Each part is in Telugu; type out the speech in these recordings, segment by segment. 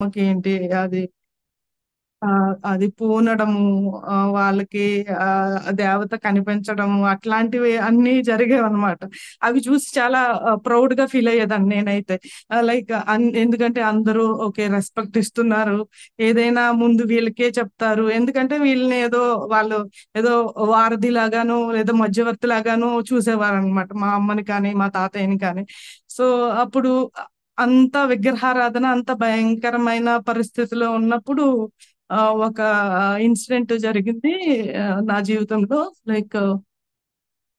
మాకేంటి అది అది పూనడము, వాళ్ళకి దేవత కనిపించడము అట్లాంటివి అన్నీ జరిగేవన్నమాట. అవి చూసి చాలా ప్రౌడ్ గా ఫీల్ అయ్యేదాన్ని నేనైతే. లైక్ ఎందుకంటే అందరూ ఓకే రెస్పెక్ట్ ఇస్తున్నారు, ఏదైనా ముందు వీళ్ళకే చెప్తారు, ఎందుకంటే వీళ్ళని ఏదో వాళ్ళు ఏదో వారధి లాగాను లేదా మధ్యవర్తి లాగాను చూసేవారు అనమాట, మా అమ్మని కానీ మా తాతయ్యని కానీ. సో అప్పుడు అంత విగ్రహారాధన అంత భయంకరమైన పరిస్థితిలో ఉన్నప్పుడు ఆ ఒక ఇన్సిడెంట్ జరిగింది నా జీవితంలో. లైక్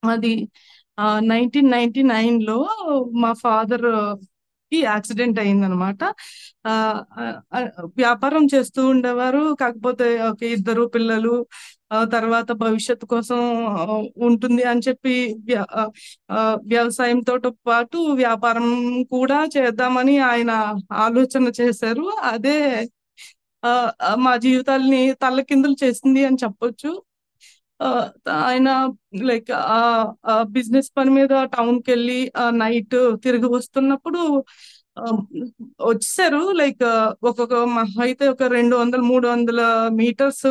అది 1999లో మా ఫాదర్ కి యాక్సిడెంట్ అయిందనమాట. ఆ ఆ, ఆ, వ్యాపారం చేస్తూ ఉండేవారు, కాకపోతే ఒక ఇద్దరు పిల్లలు, తర్వాత భవిష్యత్తు కోసం ఆ, ఉంటుంది అని చెప్పి వ్యవసాయంతో పాటు వ్యాపారం కూడా చేద్దామని ఆయన ఆలోచన చేశారు. అదే మా జీవితాల్ని తల్లకిందులు చేసింది అని చెప్పొచ్చు. ఆ, ఆయన లైక్ బిజినెస్ పని మీద టౌన్ కి వెళ్ళి నైట్ తిరిగి వస్తున్నప్పుడు ఆ, వచ్చేసారు. లైక్ ఒక్కొక్క మహా అయితే ఒక 200 300 మీటర్స్,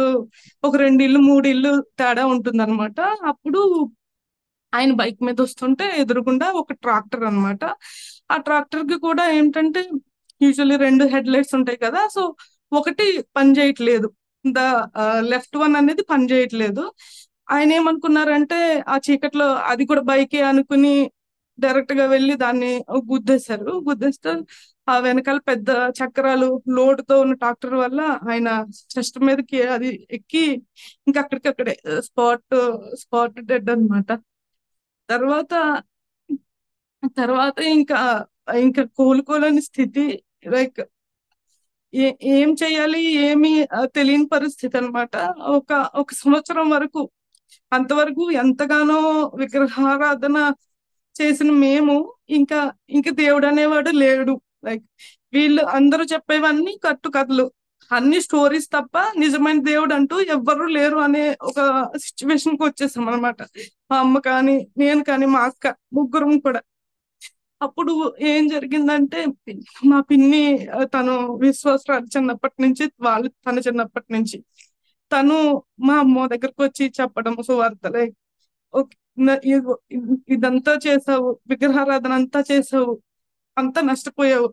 ఒక 2 ఇల్లు 3 ఇల్లు తేడా ఉంటుందన్నమాట. అప్పుడు ఆయన బైక్ మీద వస్తుంటే ఎదురుగుండా ఒక ట్రాక్టర్ అన్నమాట. ఆ ట్రాక్టర్ కి కూడా ఏంటంటే యూజువల్లీ 2 హెడ్ లైట్స్ ఉంటాయి కదా, సో ఒకటి పని చేయట్లేదు, ద లెఫ్ట్ వన్ అనేది పని చేయట్లేదు. ఆయన ఏమనుకున్నారంటే ఆ చీకట్లో అది కూడా బైకే అనుకుని డైరెక్ట్ గా వెళ్ళి దాన్ని గుద్దేశారు. గుద్దేస్తే ఆ వెనకాల పెద్ద చక్రాలు లోడ్ తో ఉన్న ట్రాక్టర్ వల్ల ఆయన చెస్ట్ మీదకి అది ఎక్కి ఇంకా అక్కడికక్కడే స్పాట్ స్పాట్ డెడ్ అన్నమాట. తర్వాత తర్వాత ఇంకా ఇంకా కోలుకోలేని స్థితి. లైక్ ఏ ఏం చేయాలి ఏమి తెలియని పరిస్థితి అన్నమాట. ఒక ఒక సంవత్సరం వరకు, అంతవరకు ఎంతగానో విగ్రహారాధన చేసిన మేము ఇంకా ఇంకా దేవుడు అనేవాడు లేడు. లైక్ వీళ్ళు అందరూ చెప్పేవన్నీ కట్టు కథలు, అన్ని స్టోరీస్ తప్ప నిజమైన దేవుడు అంటూ ఎవ్వరూ లేరు అనే ఒక సిచ్యువేషన్ కి వచ్చేసాం అనమాట. మా అమ్మ కానీ నేను కానీ మా అక్క ముగ్గురం కూడా. అప్పుడు ఏం జరిగిందంటే మా పిన్ని తను విశ్వాసరాలు చిన్నప్పటి నుంచి, వాళ్ళు తన చిన్నప్పటి నుంచి తను మా అమ్మ దగ్గరకు వచ్చి చెప్పడం సువార్తలే, "ఓకే, ఇదంతా చేసావు, విగ్రహారాధన అంతా చేసావు, అంతా నష్టపోయావు,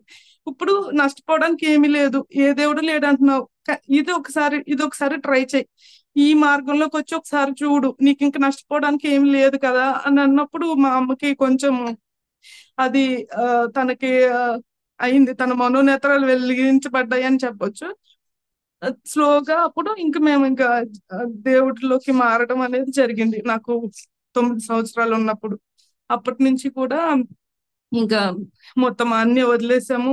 ఇప్పుడు నష్టపోవడానికి ఏమీ లేదు, ఏ దేవుడు లేడు అంటున్నావు, ఇది ఒకసారి ట్రై చేయి, ఈ మార్గంలోకి వచ్చి ఒకసారి చూడు, నీకు ఇంక నష్టపోవడానికి ఏమి లేదు కదా" అని అన్నప్పుడు మా అమ్మకి కొంచెం అది ఆ, తనకి అయింది, తన మనోనేత్రాలు వెలిగించబడ్డాయి అని చెప్పొచ్చు. స్లోగా అప్పుడు ఇంక మేము ఇంకా ఆ, దేవుడిలోకి మారడం అనేది జరిగింది నాకు 9 సంవత్సరాలు ఉన్నప్పుడు. అప్పటి నుంచి కూడా ఇంకా మొత్తం అన్ని వదిలేసాము.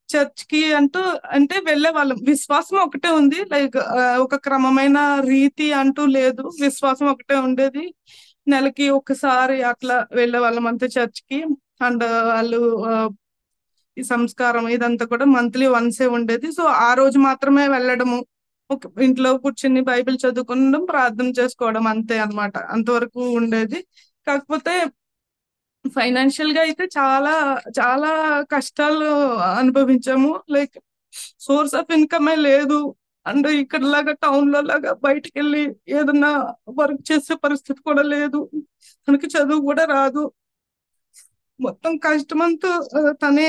చర్చ్ కి అంటూ అంటే వెళ్ళే వాళ్ళం, విశ్వాసం ఒకటే ఉంది. లైక్ ఒక క్రమమైన రీతి అంటూ లేదు, విశ్వాసం ఒకటే ఉండేది. నెలకి ఒకసారి అట్లా వెళ్ళే వాళ్ళం అంతే చర్చ్ కి. అండ్ వాళ్ళు ఆ, ఈ సంస్కారం ఇదంతా కూడా మంత్లీ వన్సే ఉండేది. సో ఆ రోజు మాత్రమే వెళ్ళడము, ఒక ఇంట్లో కూర్చుని బైబిల్ చదువుకోవడం, ప్రార్థన చేసుకోవడం, అంతే అన్నమాట. అంతవరకు ఉండేది. కాకపోతే ఫైనాన్షియల్ గా అయితే చాలా చాలా కష్టాలు అనుభవించాము. లైక్ సోర్స్ ఆఫ్ ఇన్కమే లేదు. అండ్ ఇక్కడ లాగా టౌన్ లో లాగా బయటికి వెళ్ళి ఏదన్నా వర్క్ చేసే పరిస్థితి కూడా లేదు. మనకి చదువు కూడా రాదు. మొత్తం కష్టమంతా తనే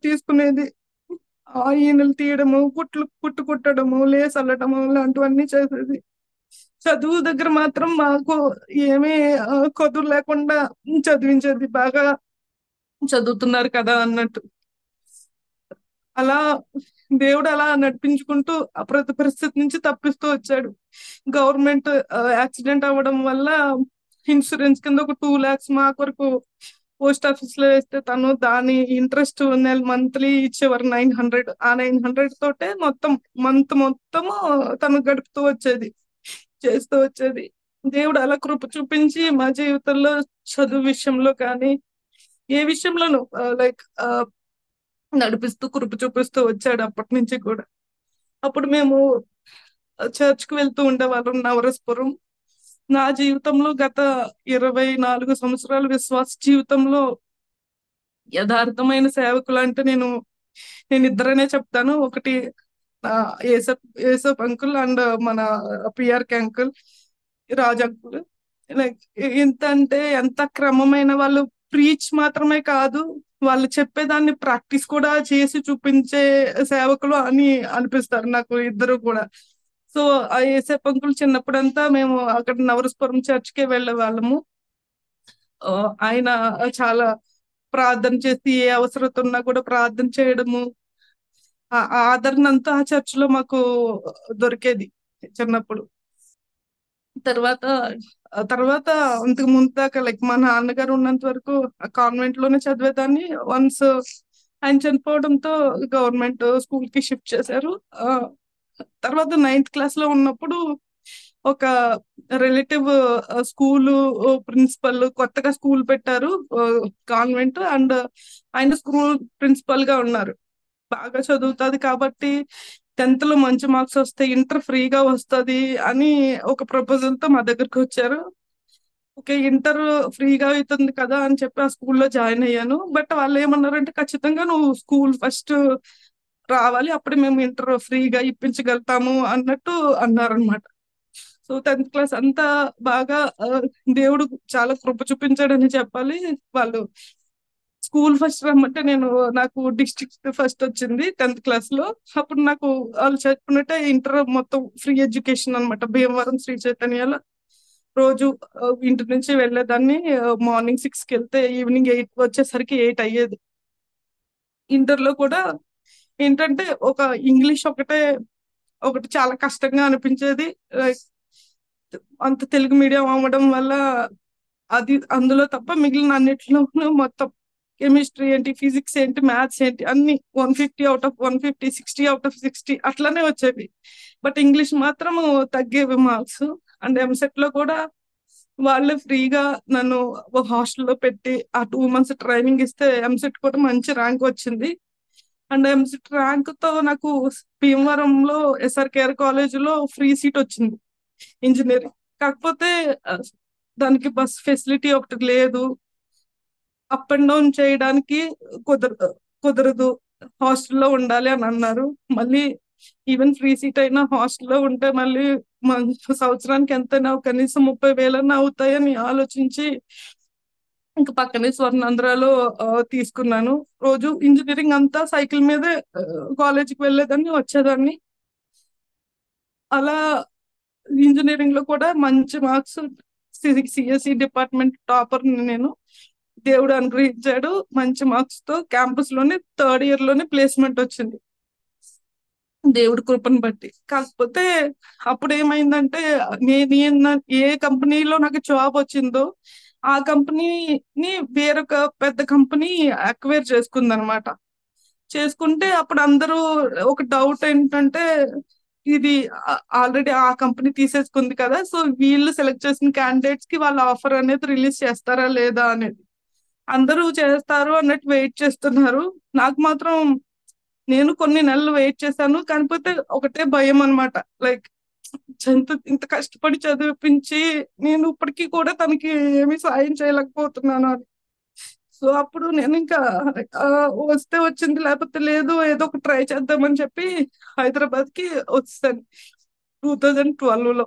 తీసుకునేది. ఈనెలు తీయడము, కుట్టు కుట్టడము, లేస్ అల్లడము ఇలాంటివన్నీ చేసేది. చదువు దగ్గర మాత్రం మాకు ఏమీ కొదువు లేకుండా చదివించేది, బాగా చదువుతున్నారు కదా అన్నట్టు. అలా దేవుడు అలా నడిపించుకుంటూ ఆ ప్రతి పరిస్థితి నుంచి తప్పిస్తూ వచ్చాడు. గవర్నమెంట్ యాక్సిడెంట్ అవ్వడం వల్ల ఇన్సూరెన్స్ కింద ఒక 2 lakhs మా కొరకు పోస్ట్ ఆఫీస్ లో వేస్తే తను దాని ఇంట్రెస్ట్ నెల మంత్లీ ఇచ్చేవారు 900. ఆ 900 తోటే మొత్తం మంత్ మొత్తము తను గడుపుతూ వచ్చేది, చేస్తూ వచ్చేది. దేవుడు అలా కృప చూపించి మా జీవితంలో చదువు విషయంలో కానీ ఏ విషయంలోనూ లైక్ నడిపిస్తూ కృప చూపిస్తూ వచ్చాడు అప్పటి నుంచి కూడా. అప్పుడు మేము చర్చ్ కు వెళ్తూ ఉండేవాళ్ళం నవరసపురం. నా జీవితంలో గత 24 సంవత్సరాల విశ్వాస జీవితంలో యథార్థమైన సేవకులు అంటే నేను నేను ఇద్దరనే చెప్తాను. ఒకటి ఏసప్ ఏసప్ అంకుల్ అండ్ మన PRK uncle, Raj uncle. Like ఎంత అంటే ఎంత క్రమమైన వాళ్ళు, ప్రీచ్ మాత్రమే కాదు, వాళ్ళు చెప్పేదాన్ని ప్రాక్టీస్ కూడా చేసి చూపించే సేవకులు అని అనిపిస్తారు నాకు ఇద్దరు కూడా. సో ఆ ఏసప్ అంకుల్ చిన్నప్పుడంతా మేము అక్కడ నవరసపురం చర్చ్కే వెళ్ళే వాళ్ళము. ఆయన చాలా ప్రార్థన చేసి ఏ అవసరత ఉన్నా కూడా ప్రార్థన చేయడము, ఆ ఆదరణ అంతా ఆ చర్చ్ లో మాకు దొరికేది చిన్నప్పుడు. తర్వాత తర్వాత అంతకు ముందు దాకా లైక్ మా నాన్నగారు ఉన్నంత వరకు కాన్వెంట్ లోనే చదివేదాన్ని. వన్స్ ఆయన చనిపోవడంతో గవర్నమెంట్ స్కూల్ కి షిఫ్ట్ చేశారు. ఆ, తర్వాత 9th క్లాస్ లో ఉన్నప్పుడు ఒక రిలేటివ్ స్కూలు ప్రిన్సిపల్ కొత్తగా స్కూల్ పెట్టారు, కాన్వెంట్, అండ్ ఆయన స్కూల్ ప్రిన్సిపల్ గా ఉన్నారు. బాగా చదువుతుంది కాబట్టి 10th లో మంచి మార్క్స్ వస్తే ఇంటర్ ఫ్రీగా వస్తుంది అని ఒక ప్రపోజల్ తో మా దగ్గరకు వచ్చారు. ఓకే, ఇంటర్ ఫ్రీగా అవుతుంది కదా అని చెప్పి ఆ స్కూల్లో జాయిన్ అయ్యాను. బట్ వాళ్ళు ఏమన్నారంటే ఖచ్చితంగా నువ్వు స్కూల్ ఫస్ట్ రావాలి, అప్పుడే మేము ఇంటర్ ఫ్రీగా ఇప్పించగలుగుతాము అన్నట్టు అన్నారనమాట. సో 10th క్లాస్ అంతా బాగా దేవుడు చాలా కృప చూపించాడని చెప్పాలి. వాళ్ళు స్కూల్ ఫస్ట్ రమ్మంటే నాకు డిస్ట్రిక్ట్ ఫస్ట్ వచ్చింది 10th క్లాస్ లో. అప్పుడు నాకు వాళ్ళు చెప్పినట్టే ఇంటర్ మొత్తం ఫ్రీ ఎడ్యుకేషన్ అన్నమాట. భీమవరం శ్రీ చైతన్యలో రోజు ఇంటి నుంచి వెళ్ళేదాన్ని. మార్నింగ్ 6కి వెళ్తే ఈవినింగ్ 8 వచ్చేసరికి 8 అయ్యేది. ఇంటర్ లో కూడా ఏంటంటే ఒక ఇంగ్లీష్ ఒకటి చాలా కష్టంగా అనిపించేది. లైక్ అంత తెలుగు మీడియం అవ్వడం వల్ల అది అందులో తప్ప మిగిలిన అన్నిటిలోనూ మొత్తం కెమిస్ట్రీ ఏంటి, ఫిజిక్స్ ఏంటి, మ్యాథ్స్ ఏంటి, అన్ని 150 అవుట్ ఆఫ్ 150, 60 అవుట్ ఆఫ్ 60 అట్లనే వచ్చేవి. బట్ ఇంగ్లీష్ మాత్రం తగ్గేవి మార్క్స్. అండ్ ఎంసెట్ లో కూడా వాళ్ళే ఫ్రీగా నన్ను హాస్టల్లో పెట్టి ఆ 2 months ట్రైనింగ్ ఇస్తే ఎంసెట్ కూడా మంచి ర్యాంక్ వచ్చింది. అండ్ ఎంసెట్ ర్యాంక్ తో నాకు భీమవరంలో ఎస్ఆర్కేఆర్ కాలేజీలో ఫ్రీ సీట్ వచ్చింది ఇంజనీరింగ్. కాకపోతే ఆ, దానికి బస్ ఫెసిలిటీ ఒకటి లేదు, అప్ అండ్ డౌన్ చేయడానికి కుదరదు, హాస్టల్లో ఉండాలి అని అన్నారు. మళ్ళీ ఈవెన్ ఫ్రీ సీట్ అయినా హాస్టల్లో ఉంటే మళ్ళీ సంవత్సరానికి ఎంతైనా కనీసం 30,000 అవుతాయని ఆలోచించి ఇంకా పక్కనే స్వర్ణాంధ్రలో తీసుకున్నాను. రోజు ఇంజనీరింగ్ అంతా సైకిల్ మీదే కాలేజీకి వెళ్ళేదాన్ని, వచ్చేదాన్ని. అలా ఇంజనీరింగ్ లో కూడా మంచి మార్క్స్, సిఎస్సి డిపార్ట్మెంట్ టాపర్ నేను. దేవుడు అనుగ్రహించాడు, మంచి మార్క్స్ తో క్యాంపస్ లోనే 3rd year లోనే ప్లేస్మెంట్ వచ్చింది దేవుడి కృపను బట్టి. కాకపోతే అప్పుడు ఏమైందంటే ఏ కంపెనీలో నాకు జాబ్ వచ్చిందో ఆ కంపెనీని వేరొక పెద్ద కంపెనీ అక్వైర్ చేసుకుందనమాట. చేసుకుంటే అప్పుడు అందరూ ఒక డౌట్ ఏంటంటే ఇది ఆల్రెడీ ఆ కంపెనీ తీసేసుకుంది కదా, సో వీళ్ళు సెలెక్ట్ చేసిన క్యాండిడేట్స్ కి వాళ్ళ ఆఫర్ అనేది రిలీజ్ చేస్తారా లేదా అనేది. అందరూ చేస్తారు అన్నట్టు వెయిట్ చేస్తున్నారు. నాకు మాత్రం నేను కొన్ని నెలలు వెయిట్ చేశాను, కాకపోతే ఒకటే భయం అన్నమాట. లైక్ ఇంత కష్టపడి చదివిపించి నేను ఇప్పటికీ కూడా తనకి ఏమీ సాయం చేయలేకపోతున్నాను అని. సో అప్పుడు నేను ఇంకా ఆ, వస్తే వచ్చింది లేకపోతే లేదు, ఏదో ఒక ట్రై చేద్దామని చెప్పి హైదరాబాద్ కి వచ్చాను 2012లో.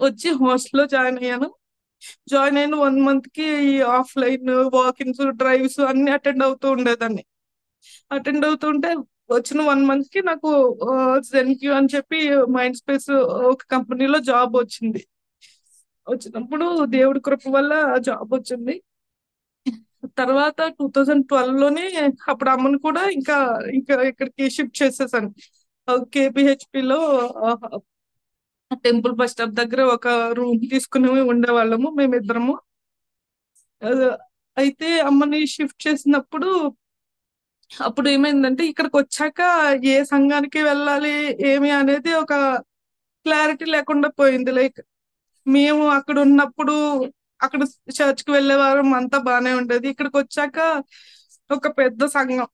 వచ్చి హాస్టల్లో జాయిన్ అయ్యాను. జాయిన్ అయిన 1 month కి ఈ ఆఫ్లైన్ వాకిన్స్ డ్రైవ్స్ అన్ని అటెండ్ అవుతూ ఉండేదాన్ని. అటెండ్ అవుతుంటే వచ్చిన 1 month కి నాకు జెన్క్యూ అని చెప్పి మైండ్ స్పేస్ ఒక కంపెనీలో జాబ్ వచ్చింది. వచ్చినప్పుడు దేవుడి కృప వల్ల జాబ్ వచ్చింది. తర్వాత 2012లోనే అప్పుడు అమ్మను కూడా ఇంకా ఇంకా ఇక్కడికి షిఫ్ట్ చేసేసాను. కేపీహెచ్పిలో టెంపుల్ బస్ స్టాప్ దగ్గర ఒక రూమ్ తీసుకుని ఉండేవాళ్ళము మేమిద్దరము. ఆ, అయితే అమ్మని షిఫ్ట్ చేసినప్పుడు అప్పుడు ఏమైందంటే ఇక్కడికి వచ్చాక ఏ సంఘానికి వెళ్ళాలి ఏమి అనేది ఒక క్లారిటీ లేకుండా పోయింది. లైక్ మేము అక్కడ ఉన్నప్పుడు అక్కడ చర్చ్కి వెళ్ళే వారం అంతా బాగానే ఉండేది. ఇక్కడికి వచ్చాక ఒక పెద్ద సంఘం,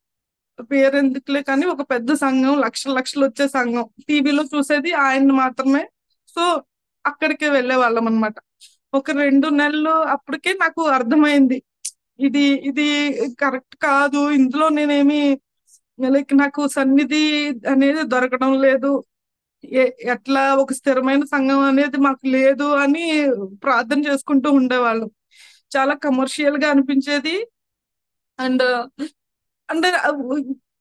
పేరెందుకులే కానీ ఒక పెద్ద సంఘం, లక్షల లక్షలు వచ్చే సంఘం, టీవీలో చూసేది ఆయన్ని మాత్రమే. సో అక్కడికే వెళ్ళే వాళ్ళం అనమాట. ఒక 2 నెలలు అప్పటికే నాకు అర్థమైంది ఇది ఇది కరెక్ట్ కాదు, ఇందులో నేనేమి లైక్ నాకు సన్నిధి అనేది దొరకడం లేదు. ఎట్లా ఒక స్థిరమైన సంఘం అనేది మాకు లేదు అని ప్రార్థన చేసుకుంటూ ఉండేవాళ్ళం. చాలా కమర్షియల్ గా అనిపించేది. అండ్ అంటే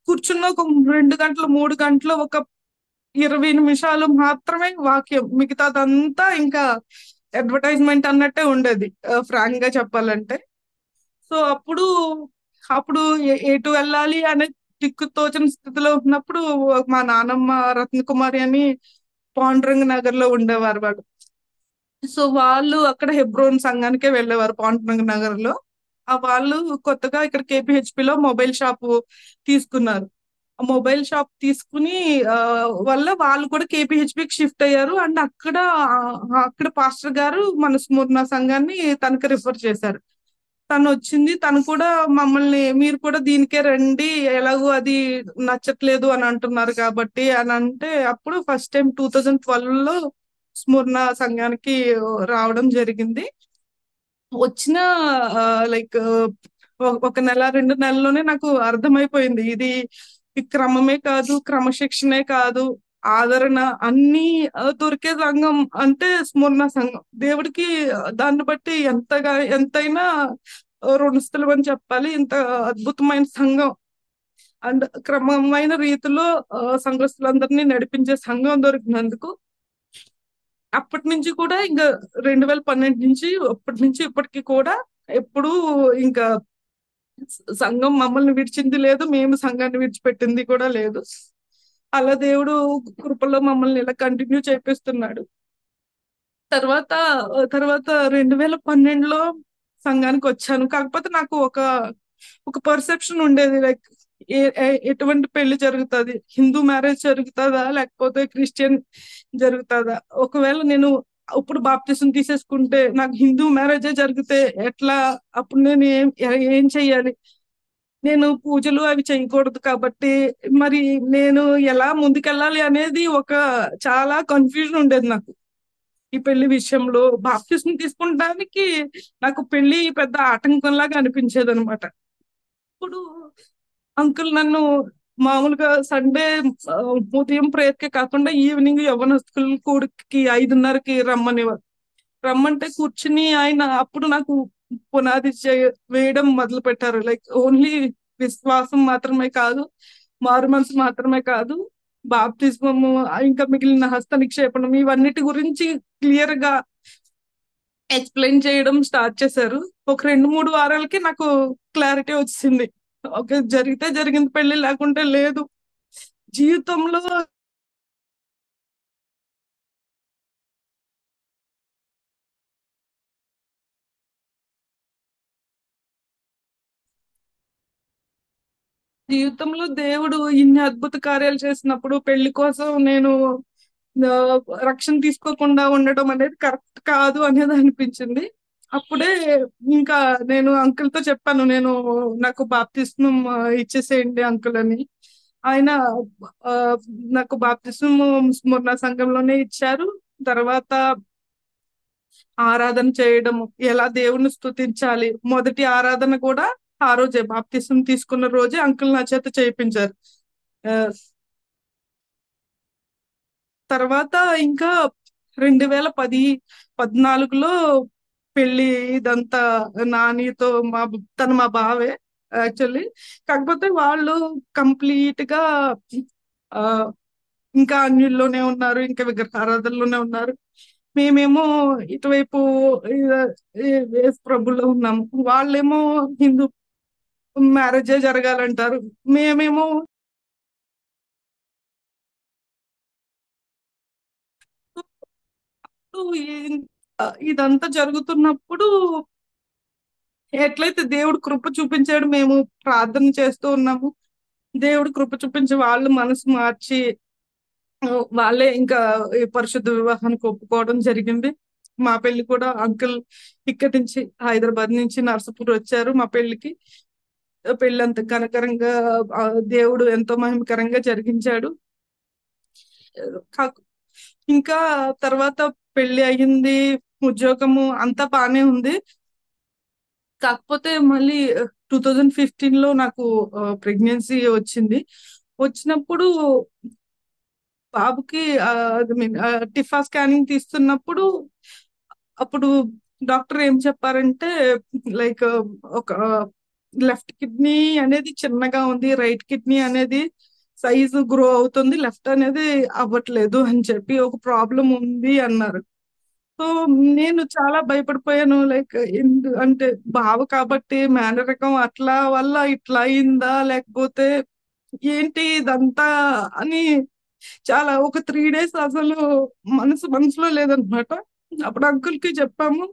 కూర్చున్న ఒక 2 గంటలు 3 గంటలు ఒక 20 నిమిషాలు మాత్రమే వాక్యం, మిగతాదంతా ఇంకా అడ్వర్టైజ్మెంట్ అన్నట్టే ఉండేది, ఫ్రాంక్ గా చెప్పాలంటే. సో అప్పుడు అప్పుడు ఎటు వెళ్ళాలి అనే దిక్కు తోచని స్థితిలో ఉన్నప్పుడు మా నానమ్మ రత్నకుమారి అని పాండురంగ నగర్ లో ఉండేవారు వాడు. సో వాళ్ళు అక్కడ హెబ్రోన్ సంఘానికే వెళ్ళేవారు పాండురంగ నగర్ లో. ఆ వాళ్ళు కొత్తగా ఇక్కడ KPHP లో మొబైల్ షాప్ తీసుకున్నారు. ఆ మొబైల్ షాప్ తీసుకుని వల్ల వాళ్ళు కూడా KPHPకి షిఫ్ట్ అయ్యారు. అండ్ అక్కడ పాస్టర్ గారు మన స్మరణ సంఘాన్ని తనకి రిఫర్ చేశారు. తను వచ్చింది. తను కూడా మమ్మల్ని మీరు కూడా దీనికే రండి, ఎలాగో అది నచ్చట్లేదు అని అంటున్నారు కాబట్టి అని అంటే, అప్పుడు ఫస్ట్ టైం 2012లో స్మరణ సంఘానికి రావడం జరిగింది. వచ్చిన లైక్ ఒక నెల 2 నెలల్లోనే నాకు అర్థమైపోయింది, ఇది ఈ క్రమమే కాదు, క్రమశిక్షణే కాదు, ఆదరణ అన్ని దొరికే సంఘం అంటే స్మరణ సంఘం. దేవుడికి దాన్ని బట్టి ఎంతైనా రుణస్థలం అని చెప్పాలి. ఇంత అద్భుతమైన సంఘం అండ్ క్రమమైన రీతిలో సంఘస్థులందరినీ నడిపించే సంఘం దొరికినందుకు అప్పటి నుంచి కూడా ఇంకా 2012 నుంచి అప్పటి నుంచి ఇప్పటికి కూడా ఎప్పుడు ఇంకా సంఘం మమ్మల్ని విడిచింది లేదు, మేము సంఘాన్ని విడిచిపెట్టింది కూడా లేదు. అలా దేవుడు కృపలో మమ్మల్ని ఇలా కంటిన్యూ చేపిస్తున్నాడు. తర్వాత తర్వాత 2012లో సంఘానికి వచ్చాను. కాకపోతే నాకు ఒక పర్సెప్షన్ ఉండేది, లైక్ ఎటువంటి పెళ్లి జరుగుతుంది, హిందూ మ్యారేజ్ జరుగుతుందా లేకపోతే క్రిస్టియన్ జరుగుతుందా, ఒకవేళ నేను ఇప్పుడు బాప్తిసం తీసేసుకుంటే నాకు హిందూ మ్యారేజే జరిగితే ఎట్లా, అప్పుడు నేను ఏం చెయ్యాలి, నేను పూజలు అవి చేయకూడదు కాబట్టి మరి నేను ఎలా ముందుకెళ్ళాలి అనేది చాలా కన్ఫ్యూజన్ ఉండేది నాకు. ఈ పెళ్లి విషయంలో బాప్తిసం తీసుకుంటానికి నాకు పెళ్లి పెద్ద ఆటంకంలాగా అనిపించేది అనమాట. ఇప్పుడు అంకుల్ నన్ను మామూలుగా సండే ఉదయం ప్రేయర్ కి కాకుండా ఈవినింగ్ యవ్వనస్తుల కూడికి 5:30కి రమ్మంటే కూర్చుని ఆయన అప్పుడు నాకు పునాది వేయడం మొదలు పెట్టారు. లైక్ ఓన్లీ విశ్వాసం మాత్రమే కాదు, మారు మనసు మాత్రమే కాదు, బాప్తిస్మము ఇంకా మిగిలిన హస్త నిక్షేపణం ఇవన్నిటి గురించి క్లియర్ గా ఎక్స్ప్లెయిన్ చేయడం స్టార్ట్ చేశారు. ఒక 2-3 వారాలకి నాకు క్లారిటీ వచ్చింది. ఓకే, జరిగితే జరిగింది పెళ్లి, లేకుంటే లేదు. జీవితంలో జీవితంలో దేవుడు ఇన్ని అద్భుత కార్యాలు చేసినప్పుడు పెళ్లి కోసం నేను ఆ, రక్షణ తీసుకోకుండా ఉండడం అనేది కరెక్ట్ కాదు అనేది అనిపించింది. అప్పుడే ఇంకా నేను అంకుల్ తో చెప్పాను, నాకు బాప్తిస్మం ఇచ్చేసేయండి అంకుల్ అని. ఆయన ఆ, నాకు బాప్తిస్మం స్మరణ సంఘంలోనే ఇచ్చారు. తర్వాత ఆరాధన చేయడము, ఎలా దేవుణ్ణి స్తుతించాలి, మొదటి ఆరాధన కూడా ఆ రోజే బాప్తిసం తీసుకున్న రోజే అంకుల్ నా చేత చేయించారు. ఆ, తర్వాత ఇంకా 2014లో పెళ్లి ఇదంతా నానితో తను మా బావే యాక్చువల్లీ. కాకపోతే వాళ్ళు కంప్లీట్ గా ఆ ఇంకా అన్యుల్లోనే ఉన్నారు, ఇంకా విగ్రహారాధనలోనే ఉన్నారు. మేమేమో ఇటువైపు యేసు ప్రభులో ఉన్నాము. వాళ్ళేమో హిందూ మ్యారేజే జరగాలంటారు. మేమేమో ఈ- ఇదంతా జరుగుతున్నప్పుడు ఎట్లయితే దేవుడు కృప చూపించాడు, మేము ప్రార్థన చేస్తూ ఉన్నాము. దేవుడు కృప చూపించి వాళ్ళు మనసు మార్చి ఆ, వాళ్ళే ఇంకా ఈ పరిశుద్ధ వివాహానికి ఒప్పుకోవడం జరిగింది. మా పెళ్లి కూడా అంకుల్ ఇక్కడి నుంచి హైదరాబాద్ నుంచి నర్సపూర్ వచ్చారు మా పెళ్లికి. పెళ్లి అంత ఘనకరంగా ఆ, దేవుడు ఎంతో మహిమకరంగా జరిగించాడు. కాకు- ఇంకా తర్వాత పెళ్లి అయ్యింది, ఉద్యోగము అంతా బానే ఉంది. కాకపోతే మళ్ళీ 2015లో నాకు ప్రెగ్నెన్సీ వచ్చింది. వచ్చినప్పుడు బాబుకి టిఫా స్కానింగ్ తీస్తున్నప్పుడు అప్పుడు డాక్టర్ ఏం చెప్పారంటే లైక్ ఒక లెఫ్ట్ కిడ్నీ అనేది చిన్నగా ఉంది, రైట్ కిడ్నీ అనేది సైజు గ్రో అవుతుంది, లెఫ్ట్ అనేది అవ్వట్లేదు అని చెప్పి ఒక ప్రాబ్లం ఉంది అన్నారు. సో నేను చాలా భయపడిపోయాను. లైక్ అంటే బావ కాబట్టి మేనరికం అట్లా వల్ల ఇట్లా అయిందా లేకపోతే ఏంటి ఇదంతా అని చాలా ఒక 3 డేస్ అసలు మనసులో లేదనమాట. అప్పుడు అంకుల్ కి చెప్పాము.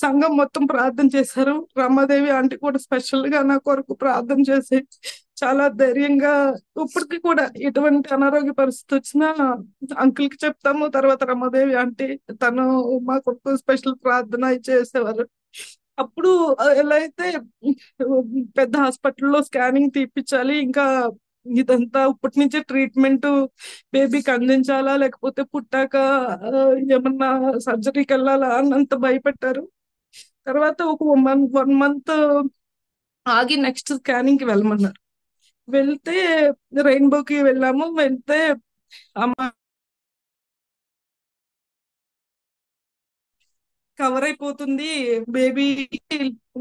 సంఘం మొత్తం ప్రార్థన చేశారు. రమాదేవి ఆంటీ కూడా స్పెషల్ గా నా కొరకు ప్రార్థన చేసి చాలా ధైర్యంగా ఇప్పటికి కూడా ఎటువంటి అనారోగ్య పరిస్థితి వచ్చినా అంకుల్ కి చెప్తాము. తర్వాత రమాదేవి ఆంటీ తను మా కొరకు స్పెషల్ ప్రార్థన చేసేవారు. అప్పుడు ఎలా అయితే పెద్ద హాస్పిటల్లో స్కానింగ్ తీపిచ్చాలి, ఇంకా ఇదంతా ఇప్పటి నుంచే ట్రీట్మెంట్ బేబీకి అందించాలా లేకపోతే పుట్టాక ఆ, ఏమన్నా సర్జరీకి వెళ్ళాలా అన్నంత భయపెట్టారు. తర్వాత ఒక 1 మంత్ ఆగి నెక్స్ట్ స్కానింగ్ కి వెళ్ళమన్నారు. వెళ్తే రెయిన్బోకి వెళ్ళాము. వెళ్తే అమ్మ కవర్ అయిపోతుంది బేబీ,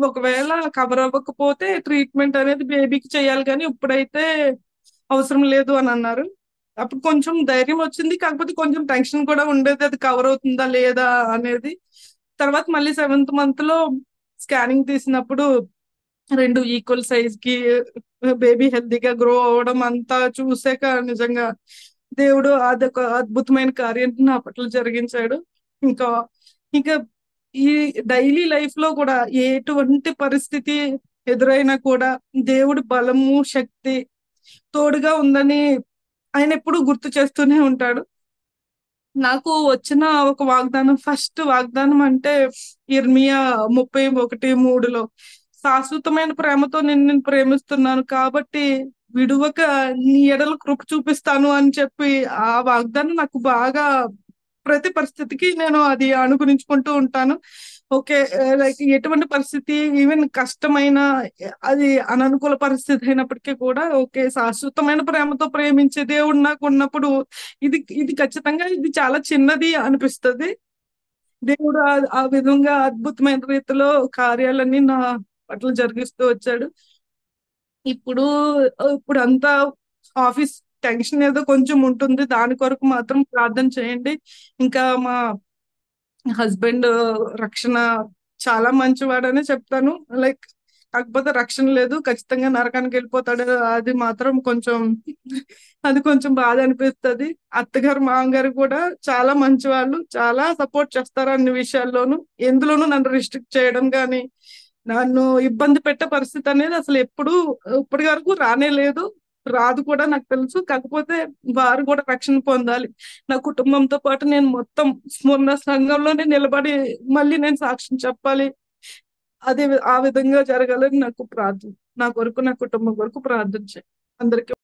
ఒకవేళ కవర్ అవ్వకపోతే ట్రీట్మెంట్ అనేది బేబీకి చేయాలి కానీ ఇప్పుడైతే అవసరం లేదు అని అన్నారు. అప్పుడు కొంచెం ధైర్యం వచ్చింది, కాకపోతే కొంచెం టెన్షన్ కూడా ఉండేది అది కవర్ అవుతుందా లేదా అనేది. తర్వాత మళ్ళీ 7th మంత్ లో స్కానింగ్ తీసినప్పుడు రెండు ఈక్వల్ సైజ్ కి బేబీ హెల్తీగా గ్రో అవడం అంతా చూసాక నిజంగా దేవుడు అదొక అద్భుతమైన కార్యం నా పట్ల జరిగించాడు. ఇంకా ఇంకా ఈ డైలీ లైఫ్ లో కూడా ఎటువంటి పరిస్థితి ఎదురైనా కూడా దేవుడి బలము శక్తి తోడుగా ఉందని ఆయన ఎప్పుడూ గుర్తు చేస్తూనే ఉంటాడు. నాకు వచ్చిన ఒక వాగ్దానం, ఫస్ట్ వాగ్దానం అంటే ఇర్మియా 31:3లో శాశ్వతమైన ప్రేమతో నేను ప్రేమిస్తున్నాను కాబట్టి విడువక నీ ఎడల కృప చూపిస్తాను అని చెప్పి ఆ వాగ్దానం నాకు బాగా ప్రతి పరిస్థితికి నేను అది అనుగుణించుకుంటూ ఉంటాను. ఓకే, లైక్ ఎటువంటి పరిస్థితి ఈవెన్ కష్టమైన అది అననుకూల పరిస్థితి అయినప్పటికీ కూడా ఓకే, శాశ్వతమైన ప్రేమతో ప్రేమించే దేవుడు నాకు ఉన్నప్పుడు ఇది ఇది ఖచ్చితంగా ఇది చాలా చిన్నది అనిపిస్తది. దేవుడు ఆ విధంగా అద్భుతమైన రీతిలో కార్యాలన్నీ నా పట్ల జరిగిస్తూ వచ్చాడు. ఇప్పుడు ఇప్పుడు అంతా ఆఫీస్ టెన్షన్ ఏదో కొంచెం ఉంటుంది, దాని కొరకు మాత్రం ప్రార్థన చేయండి. ఇంకా మా హస్బెండ్ రక్షణ చాలా మంచివాడనే చెప్తాను. లైక్ కాకపోతే రక్షణ లేదు, ఖచ్చితంగా నరకానికి వెళ్ళిపోతాడు. అది మాత్రం కొంచెం అది కొంచెం బాధ అనిపిస్తది. అత్తగారు మామగారు కూడా చాలా మంచివాళ్ళు, చాలా సపోర్ట్ చేస్తారు అన్ని విషయాల్లోనూ. ఎందులోనూ నన్ను రిస్ట్రిక్ట్ చేయడం కానీ నన్ను ఇబ్బంది పెట్టే పరిస్థితి అనేది అసలు ఎప్పుడు ఇప్పటి వరకు రానే లేదు, రాదు కూడా నాకు తెలుసు. కాకపోతే వారు కూడా రక్షణ పొందాలి. నా కుటుంబంతో పాటు నేను మొత్తం మొన్న సంఘంలోనే నిలబడి మళ్ళీ నేను సాక్ష్యం చెప్పాలి. అదే ఆ విధంగా జరగాలని నాకు ప్రార్థన. నా కొరకు నా కుటుంబం కొరకు ప్రార్థన చేయండి అందరికీ.